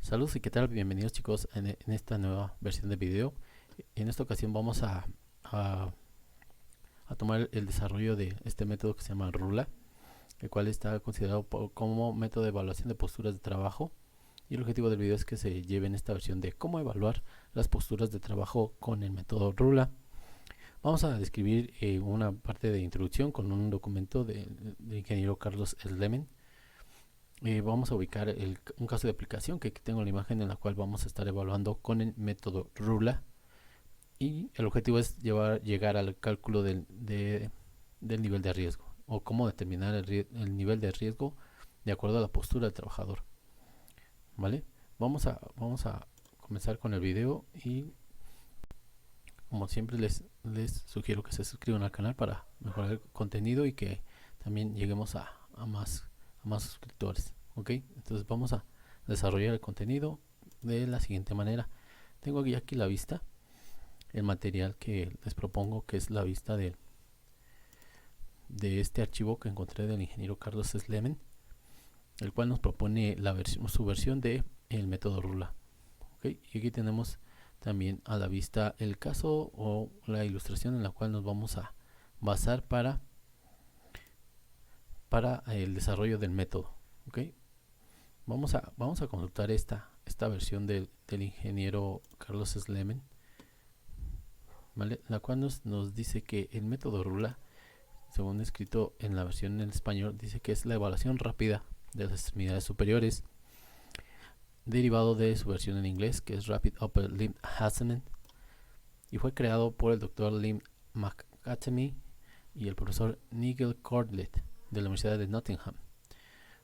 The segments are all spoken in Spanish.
Saludos y qué tal, bienvenidos chicos en esta nueva versión de video. En esta ocasión vamos a- a tomar el desarrollo de este método que se llama RULA, el cual está considerado como método de evaluación de posturas de trabajo, y el objetivo del video es que se lleve en esta versión de cómo evaluar las posturas de trabajo con el método RULA. Vamos a describir una parte de introducción con un documento del ingeniero Carlos Slemen. Vamos a ubicar un caso de aplicación que aquí tengo la imagen en la cual vamos a estar evaluando con el método RULA, y el objetivo es llegar al cálculo del nivel de riesgo o cómo determinar el nivel de riesgo de acuerdo a la postura del trabajador. ¿Vale? Vamos a comenzar con el video, y como siempre les sugiero que se suscriban al canal para mejorar el contenido y que también lleguemos a más suscriptores. ¿Ok? Entonces vamos a desarrollar el contenido de la siguiente manera. Tengo aquí la vista, el material que les propongo, que es la vista de este archivo que encontré del ingeniero Carlos Slemen, el cual nos propone su versión de el método RULA. ¿Okay? Y aquí tenemos también a la vista el caso o la ilustración en la cual nos vamos a basar para el desarrollo del método. ¿Okay? Vamos a consultar esta versión del ingeniero Carlos Slemen, ¿vale? La cual nos dice que el método RULA, según escrito en la versión en español, dice que es la evaluación rápida de las extremidades superiores, derivado de su versión en inglés, que es Rapid Upper Limb Assessment, y fue creado por el Dr. Liam McAtamy y el profesor Nigel Corlett de la Universidad de Nottingham.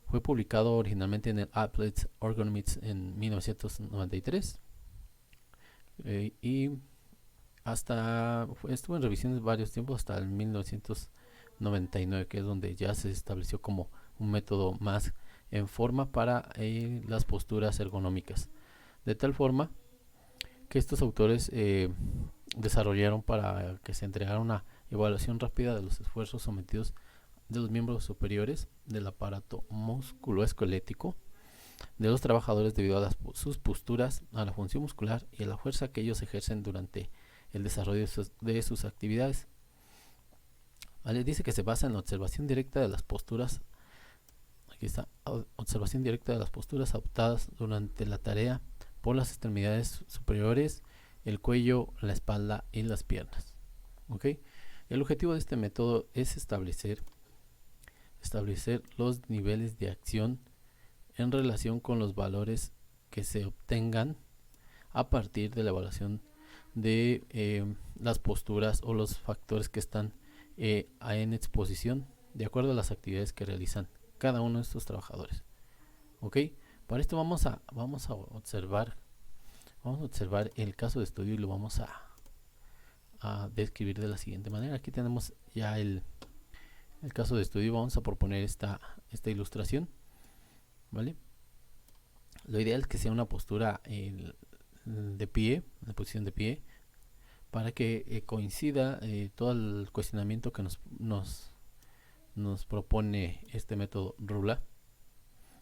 Fue publicado originalmente en el Applet Ergonomics en 1993, y estuvo en revisiones varios tiempos hasta el 1999, que es donde ya se estableció como un método más en forma para las posturas ergonómicas, de tal forma que estos autores desarrollaron para que se entregara una evaluación rápida de los esfuerzos sometidos de los miembros superiores del aparato musculoesquelético de los trabajadores debido a sus posturas, a la función muscular y a la fuerza que ellos ejercen durante el desarrollo de sus actividades. ¿Vale? Dice que se basa en la observación directa de las posturas. Aquí está, observación directa de las posturas adoptadas durante la tarea por las extremidades superiores, el cuello, la espalda y las piernas. ¿Ok? El objetivo de este método es establecer los niveles de acción en relación con los valores que se obtengan a partir de la evaluación de las posturas o los factores que están en exposición de acuerdo a las actividades que realizan cada uno de estos trabajadores. ¿Ok? Para esto vamos a observar el caso de estudio y lo vamos a describir de la siguiente manera. Aquí tenemos ya el caso de estudio. Vamos a proponer esta ilustración, ¿vale? Lo ideal es que sea una postura de pie, una posición de pie, para que coincida todo el cuestionamiento que nos propone este método RULA.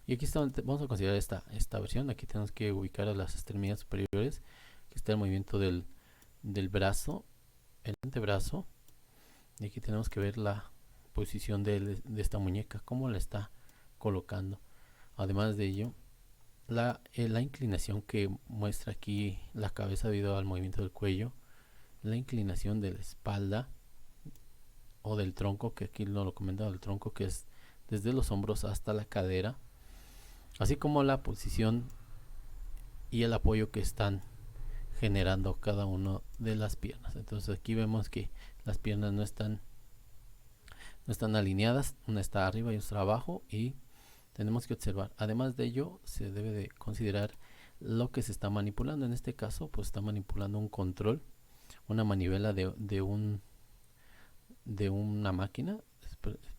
Y aquí vamos a considerar esta versión. Aquí tenemos que ubicar a las extremidades superiores, que está el movimiento del brazo, el antebrazo, y aquí tenemos que ver la posición de esta muñeca, cómo la está colocando. Además de ello, la inclinación que muestra aquí la cabeza debido al movimiento del cuello, la inclinación de la espalda o del tronco, que aquí no lo comentaba, el tronco que es desde los hombros hasta la cadera, así como la posición y el apoyo que están generando cada uno de las piernas. Entonces aquí vemos que las piernas no están alineadas, una está arriba y otra abajo, y tenemos que observar. Además de ello, se debe de considerar lo que se está manipulando. En este caso, pues está manipulando un control, una manivela de una máquina,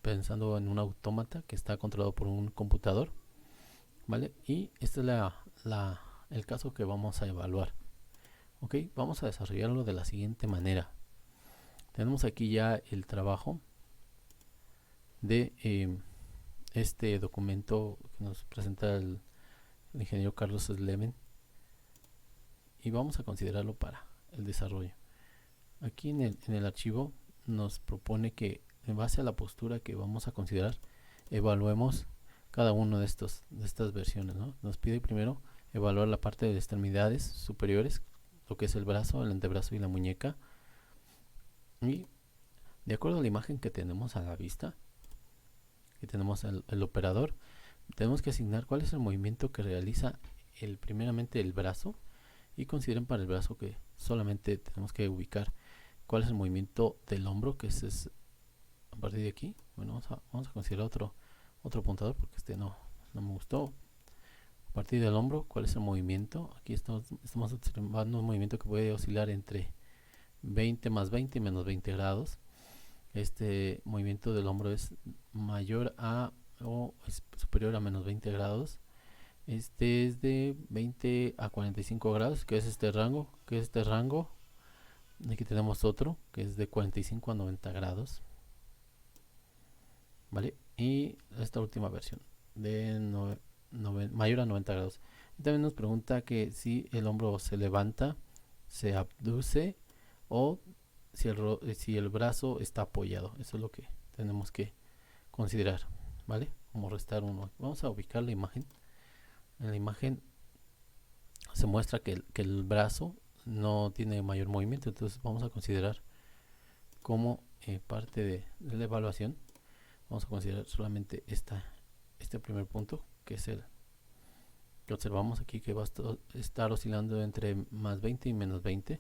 pensando en un autómata que está controlado por un computador, ¿vale? Y este es el caso que vamos a evaluar. Ok, vamos a desarrollarlo de la siguiente manera. Tenemos aquí ya el trabajo de este documento que nos presenta el ingeniero Carlos Slemen, y vamos a considerarlo para el desarrollo. Aquí en el archivo nos propone que en base a la postura que vamos a considerar, evaluemos cada uno de estas versiones, ¿no? Nos pide primero evaluar la parte de extremidades superiores, lo que es el brazo, el antebrazo y la muñeca, y de acuerdo a la imagen que tenemos a la vista, que tenemos el operador, tenemos que asignar cuál es el movimiento que realiza primeramente el brazo, y consideren para el brazo que solamente tenemos que ubicar cuál es el movimiento del hombro, que es a partir de aquí. Bueno, vamos a considerar otro apuntador porque este no me gustó. A partir del hombro, cuál es el movimiento. Aquí estamos observando un movimiento que puede oscilar entre 20 más 20 y menos 20 grados. Este movimiento del hombro es mayor a o es superior a menos 20 grados. Este es de 20 a 45 grados, que es este rango, Aquí tenemos otro que es de 45 a 90 grados, ¿vale? Y esta última versión de mayor a 90 grados. Y también nos pregunta que si el hombro se levanta, se abduce, o si el brazo está apoyado. Eso es lo que tenemos que considerar, ¿vale? Vamos a restar uno. Vamos a ubicar la imagen. En la imagen se muestra que el brazo no tiene mayor movimiento, entonces vamos a considerar como parte de la evaluación, vamos a considerar solamente este primer punto, que es el que observamos aquí, que va a estar oscilando entre más 20 y menos 20,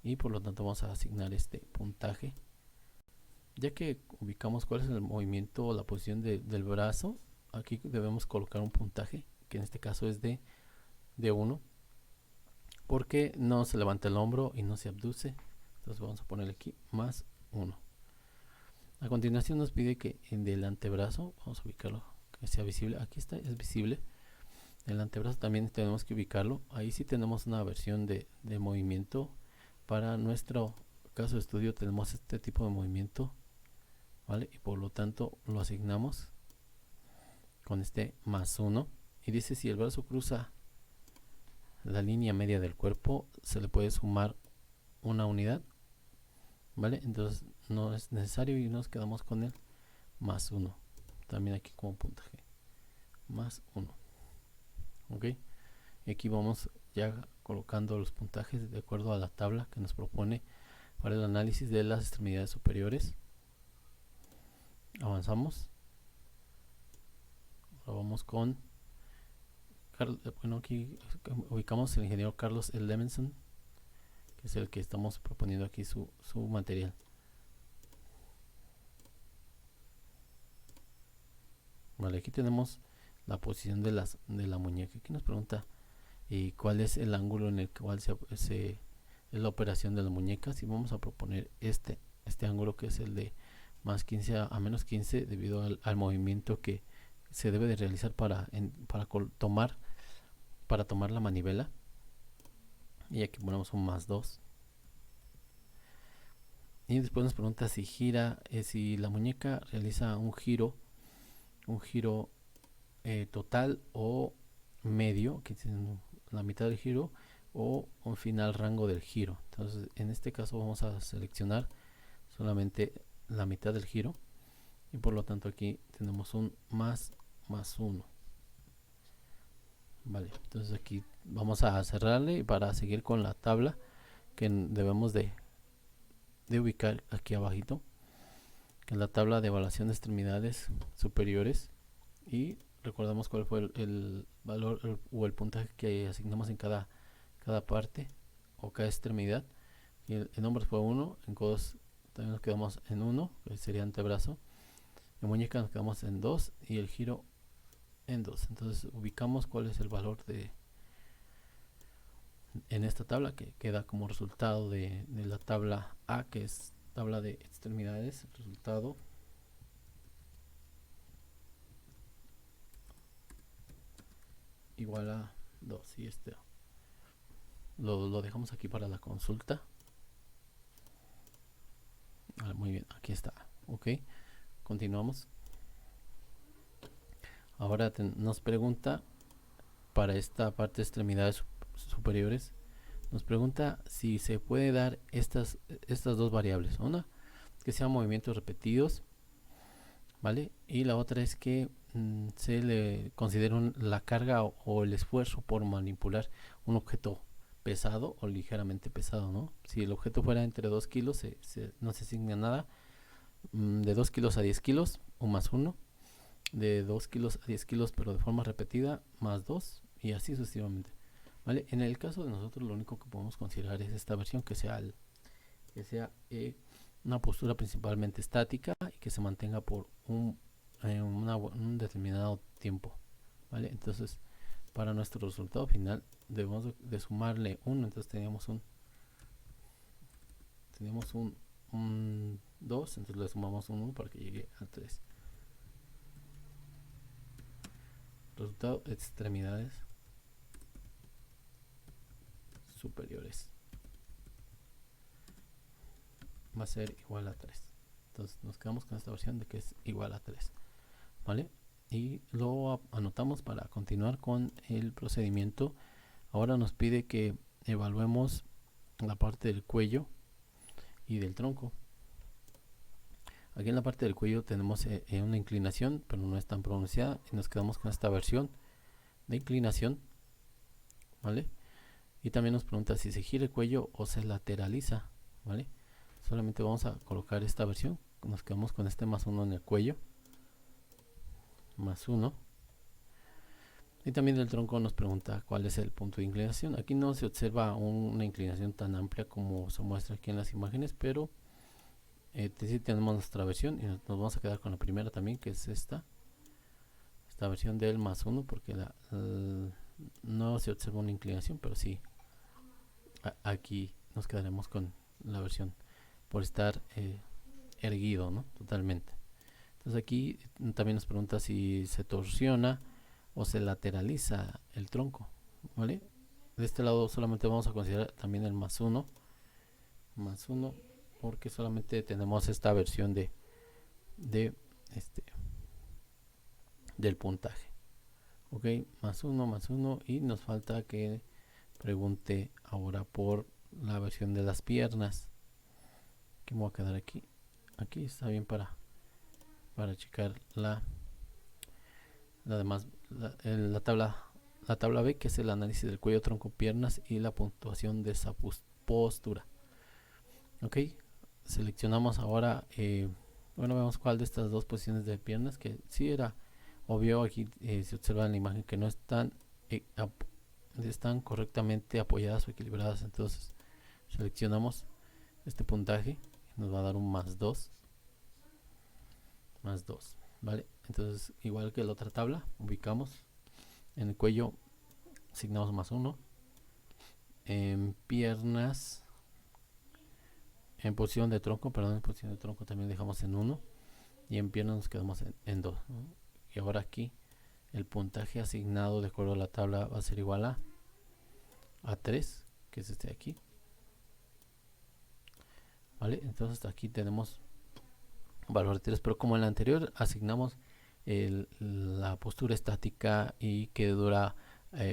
y por lo tanto vamos a asignar este puntaje. Ya que ubicamos cuál es el movimiento o la posición del brazo, aquí debemos colocar un puntaje, que en este caso es de 1, porque no se levanta el hombro y no se abduce. Entonces vamos a ponerle aquí más 1. A continuación nos pide que en el antebrazo, vamos a ubicarlo que sea visible. Aquí está, es visible. El antebrazo también tenemos que ubicarlo. Ahí sí tenemos una versión de movimiento. Para nuestro caso de estudio tenemos este tipo de movimiento, ¿vale? Y por lo tanto lo asignamos con este más 1. Y dice si el brazo cruza la línea media del cuerpo, se le puede sumar una unidad, ¿vale? Entonces no es necesario y nos quedamos con el más 1. También aquí como puntaje, más 1. Ok, y aquí vamos ya colocando los puntajes de acuerdo a la tabla que nos propone para el análisis de las extremidades superiores. Avanzamos. Ahora vamos con bueno, aquí ubicamos el ingeniero Carlos L. Levinson, que es el que estamos proponiendo aquí su material. Vale, aquí tenemos la posición de la muñeca. Aquí nos pregunta cuál es el ángulo en el cual es la operación de la muñeca. Si vamos a proponer este ángulo, que es el de más 15 a menos 15, debido al movimiento que se debe de realizar para tomar la manivela. Y aquí ponemos un más 2. Y después nos pregunta si gira, si la muñeca realiza un giro total o medio, que es la mitad del giro, o un final rango del giro. Entonces en este caso vamos a seleccionar solamente la mitad del giro, y por lo tanto aquí tenemos un más 1. Vale, entonces aquí vamos a cerrarle para seguir con la tabla que debemos de ubicar aquí abajito, que es la tabla de evaluación de extremidades superiores. Y recordamos cuál fue el valor o el puntaje que asignamos en cada parte o cada extremidad. Y en hombros fue 1, en codos también nos quedamos en 1, que sería antebrazo. En muñeca nos quedamos en 2 y el giro en 2. Entonces ubicamos cuál es el valor en esta tabla, que queda como resultado de la tabla A, que es tabla de extremidades. El resultado igual a 2, y este lo dejamos aquí para la consulta. Muy bien, aquí está. Ok, continuamos. Ahora nos pregunta para esta parte de extremidades superiores, nos pregunta si se puede dar estas dos variables. Una, que sean movimientos repetidos, ¿vale? Y la otra es que se le considera la carga o el esfuerzo por manipular un objeto pesado o ligeramente pesado, ¿no? Si el objeto fuera entre 2 kilos, no se asigna nada. De 2 kilos a 10 kilos, un más 1. De 2 kilos a 10 kilos, pero de forma repetida, más 2. Y así sucesivamente. ¿Vale? En el caso de nosotros, lo único que podemos considerar es esta versión, que sea una postura principalmente estática y que se mantenga por un determinado tiempo, ¿vale? Entonces, para nuestro resultado final debemos de sumarle 1. Entonces teníamos un 2, entonces le sumamos un 1 para que llegue a 3. Resultado: extremidades superiores va a ser igual a 3. Entonces nos quedamos con esta versión de que es igual a 3, ¿vale? Y lo anotamos para continuar con el procedimiento. Ahora nos pide que evaluemos la parte del cuello y del tronco. Aquí en la parte del cuello tenemos una inclinación, pero no es tan pronunciada, y nos quedamos con esta versión de inclinación, ¿vale? Y también nos pregunta si se gira el cuello o se lateraliza, ¿vale? Solamente vamos a colocar esta versión. Nos quedamos con este más 1 en el cuello, más 1. Y también el tronco nos pregunta cuál es el punto de inclinación. Aquí no se observa una inclinación tan amplia como se muestra aquí en las imágenes, pero sí tenemos nuestra versión y nos vamos a quedar con la primera también, que es esta versión del más 1, porque no se observa una inclinación, pero sí aquí nos quedaremos con la versión por estar erguido, ¿no? Totalmente. Entonces aquí también nos pregunta si se torsiona o se lateraliza el tronco, ¿vale? De este lado solamente vamos a considerar también el más 1, porque solamente tenemos esta versión del puntaje. Ok, más 1, y nos falta que pregunte ahora por la versión de las piernas, que me voy a quedar aquí está bien para checar la demás, la tabla B, que es el análisis del cuello, tronco, piernas y la puntuación de esa postura. Ok, seleccionamos ahora, bueno, vemos cuál de estas dos posiciones de piernas, que sí era obvio. Aquí se observa en la imagen que no están correctamente apoyadas o equilibradas. Entonces seleccionamos este puntaje, nos va a dar un más 2, ¿vale? Entonces, igual que la otra tabla, ubicamos en el cuello, asignamos más 1, en piernas, en posición de tronco, también dejamos en 1, y en piernas nos quedamos en 2, ¿no? Y ahora aquí el puntaje asignado de acuerdo a la tabla va a ser igual a 3, que es este de aquí, ¿vale? Entonces hasta aquí tenemos valor de 3, pero como en la anterior asignamos la postura estática y que dura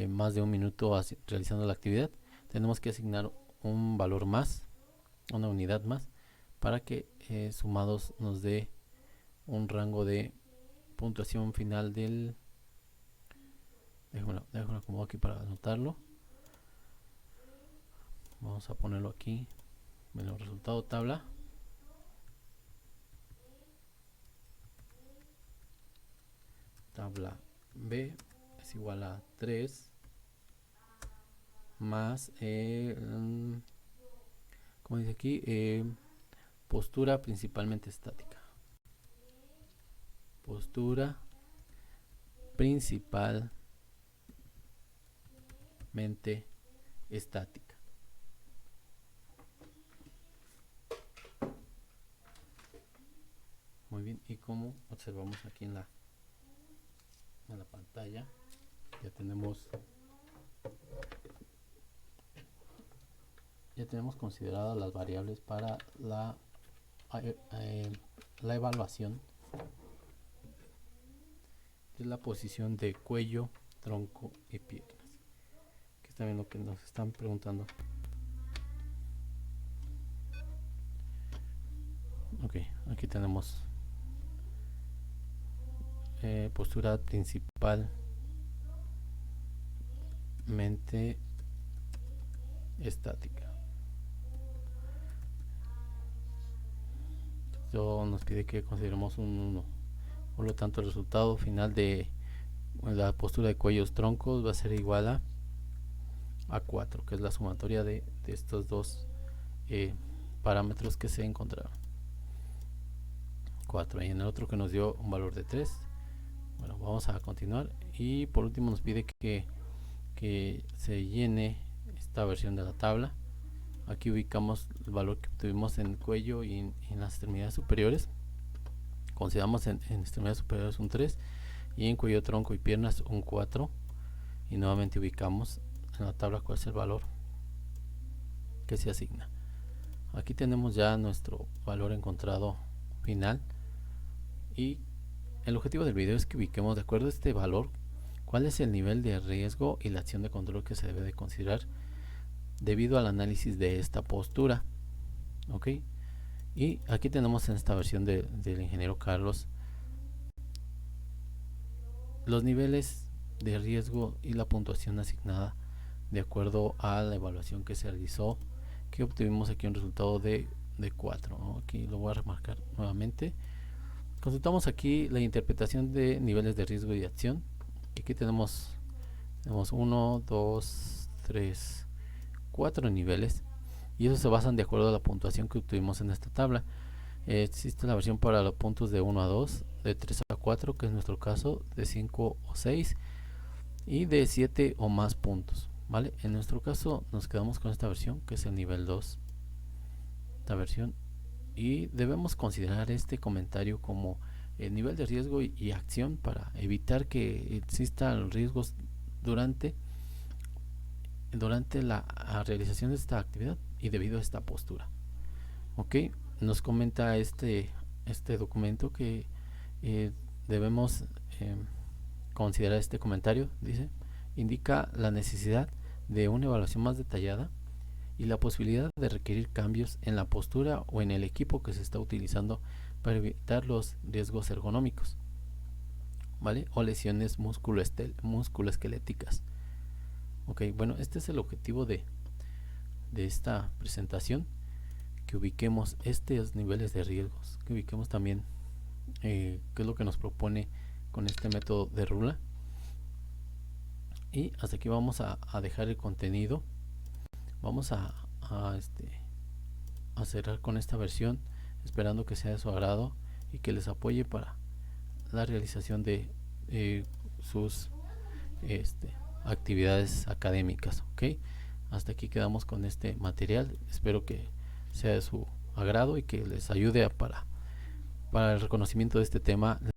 más de un minuto realizando la actividad, tenemos que asignar un valor más, una unidad más, para que sumados nos dé un rango de puntuación final del... Déjame acomodo aquí para anotarlo. Vamos a ponerlo aquí en el resultado tabla. Tabla B es igual a 3 más, como dice aquí, postura principalmente estática. Postura principalmente estática. Muy bien, y como observamos aquí en la pantalla, ya tenemos consideradas las variables para la evaluación de la posición de cuello, tronco y pierna. también lo que nos están preguntando. Ok, aquí tenemos postura principalmente estática. Esto nos pide que consideremos un 1. Por lo tanto, el resultado final de la postura de cuellos troncos va a ser igual a 4, que es la sumatoria de estos dos parámetros que se encontraron. 4. Y en el otro que nos dio un valor de 3. Bueno, vamos a continuar. Y por último nos pide que se llene esta versión de la tabla. Aquí ubicamos el valor que obtuvimos en cuello y en las extremidades superiores. Consideramos en extremidades superiores un 3 y en cuello, tronco y piernas un 4. Y nuevamente ubicamos en la tabla cuál es el valor que se asigna. Aquí tenemos ya nuestro valor encontrado final. Y el objetivo del video es que ubiquemos, de acuerdo a este valor, cuál es el nivel de riesgo y la acción de control que se debe de considerar debido al análisis de esta postura. Ok, y aquí tenemos en esta versión del ingeniero Carlos los niveles de riesgo y la puntuación asignada de acuerdo a la evaluación que se realizó, que obtuvimos aquí un resultado de 4, ¿no? Aquí lo voy a remarcar nuevamente. Consultamos aquí la interpretación de niveles de riesgo y de acción. Aquí tenemos 1, 2, 3, 4 niveles, y esos se basan de acuerdo a la puntuación que obtuvimos en esta tabla. Existe la versión para los puntos de 1 a 2, de 3 a 4, que es nuestro caso, de 5 o 6 y de 7 o más puntos, ¿vale? En nuestro caso nos quedamos con esta versión, que es el nivel 2, esta versión, y debemos considerar este comentario como el nivel de riesgo y acción para evitar que existan riesgos durante la realización de esta actividad y debido a esta postura. Ok, nos comenta este documento que debemos considerar este comentario. Dice, indica la necesidad de una evaluación más detallada y la posibilidad de requerir cambios en la postura o en el equipo que se está utilizando para evitar los riesgos ergonómicos, ¿vale? O lesiones musculoesqueléticas. Ok, bueno, este es el objetivo de esta presentación, que ubiquemos estos niveles de riesgos, que ubiquemos también qué es lo que nos propone con este método de Rula. Y hasta aquí vamos a dejar el contenido. Vamos a cerrar con esta versión, esperando que sea de su agrado y que les apoye para la realización de sus actividades académicas. Ok, hasta aquí quedamos con este material. Espero que sea de su agrado y que les ayude para el reconocimiento de este tema.